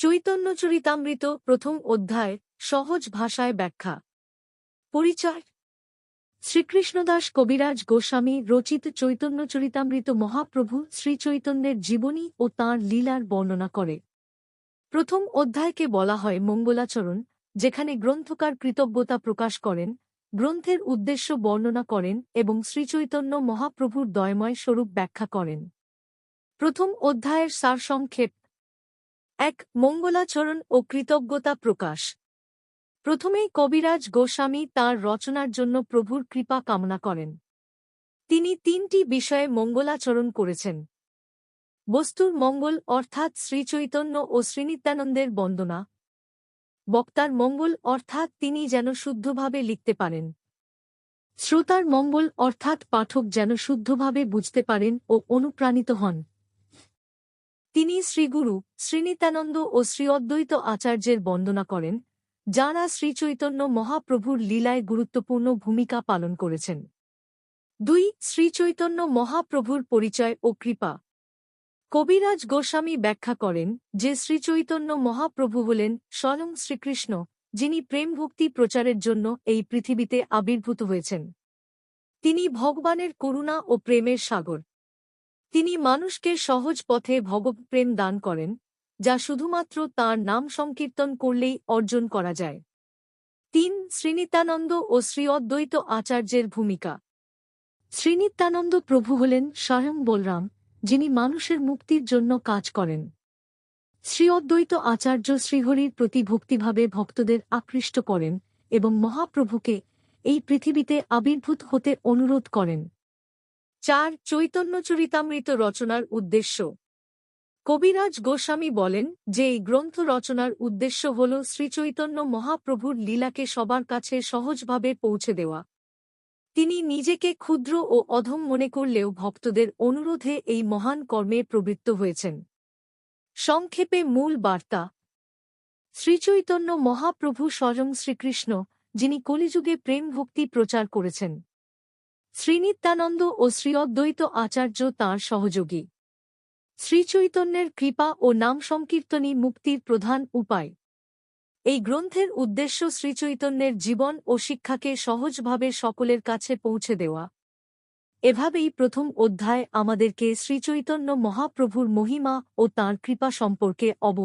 চৈতন্যচরিতামৃত প্রথম অধ্যায় সহজ ভাষায় ব্যাখ্যা। পরিচয়। শ্রীকৃষ্ণদাস কবিরাজ গোস্বামী রচিত চৈতন্যচরিতামৃত মহাপ্রভু শ্রীচৈতন্যের জীবনী ও তাঁর লীলার বর্ণনা করে। প্রথম অধ্যায়কে বলা হয় মঙ্গলাচরণ, যেখানে গ্রন্থকার কৃতজ্ঞতা প্রকাশ করেন, গ্রন্থের উদ্দেশ্য বর্ণনা করেন এবং শ্রীচৈতন্য মহাপ্রভুর দয়ময় স্বরূপ ব্যাখ্যা করেন। প্রথম অধ্যায়ের সারসংক্ষেপ। ১. মঙ্গলাচরণ ও কৃতজ্ঞতা প্রকাশ। প্রথমেই কবিরাজ গোস্বামী তাঁর রচনার জন্য প্রভুর কৃপা কামনা করেন। তিনি তিনটি বিষয়ে মঙ্গলাচরণ করেছেন: বস্তুর মঙ্গল অর্থাৎ শ্রীচৈতন্য ও শ্রীনিত্যানন্দের বন্দনা, বক্তার মঙ্গল অর্থাৎ তিনি যেন শুদ্ধভাবে লিখতে পারেন, শ্রোতার মঙ্গল অর্থাৎ পাঠক যেন শুদ্ধভাবে বুঝতে পারেন ও অনুপ্রাণিত হন। তিনি শ্রীগুরু শ্রীনিত্যানন্দ ও শ্রী অদ্বৈত আচার্যের বন্দনা করেন, যাঁরা শ্রীচৈতন্য মহাপ্রভুর লীলায় গুরুত্বপূর্ণ ভূমিকা পালন করেছেন। ২. শ্রীচৈতন্য মহাপ্রভুর পরিচয় ও কৃপা। কবিরাজ গোস্বামী ব্যাখ্যা করেন যে শ্রীচৈতন্য মহাপ্রভু হলেন স্বয়ং শ্রীকৃষ্ণ, যিনি প্রেমভক্তি প্রচারের জন্য এই পৃথিবীতে আবির্ভূত হয়েছেন। তিনি ভগবানের করুণা ও প্রেমের সাগর। তিনি মানুষকে সহজ পথে ভগবৎপ্রেম দান করেন, যা শুধুমাত্র তাঁর নাম সংকীর্তন করলেই অর্জন করা যায়। ৩. শ্রীনিত্যানন্দ ও শ্রী অদ্বৈত আচার্যের ভূমিকা। শ্রীনিত্যানন্দ প্রভু হলেন স্বয়ং বলরাম, যিনি মানুষের মুক্তির জন্য কাজ করেন। শ্রী অদ্বৈত আচার্য শ্রীহরির প্রতি ভক্তিভাবে ভক্তদের আকৃষ্ট করেন এবং মহাপ্রভুকে এই পৃথিবীতে আবির্ভূত হতে অনুরোধ করেন। ৪. চৈতন্যচরিতামৃত রচনার উদ্দেশ্য। কবিরাজ গোস্বামী বলেন যে এই গ্রন্থ রচনার উদ্দেশ্য হল শ্রীচৈতন্য মহাপ্রভুর লীলাকে সবার কাছে সহজভাবে পৌঁছে দেওয়া। তিনি নিজেকে ক্ষুদ্র ও অধম মনে করলেও ভক্তদের অনুরোধে এই মহান কর্মে প্রবৃত্ত হয়েছেন। সংক্ষেপে মূল বার্তা: শ্রীচৈতন্য মহাপ্রভু স্বয়ং শ্রীকৃষ্ণ, যিনি কলিযুগে প্রেম ভক্তি প্রচার করেছেন। শ্রীনিত্যানন্দ ও শ্রী অদ্বৈত আচার্য তাঁর সহযোগী। শ্রীচৈতন্যের কৃপা ও নাম সংকীর্তনই মুক্তির প্রধান উপায়। এই গ্রন্থের উদ্দেশ্য শ্রীচৈতন্যের জীবন ও শিক্ষাকে সহজভাবে সকলের কাছে পৌঁছে দেওয়া। এভাবেই প্রথম অধ্যায় আমাদেরকে শ্রীচৈতন্য মহাপ্রভুর মহিমা ও তাঁর কৃপা সম্পর্কে অবগত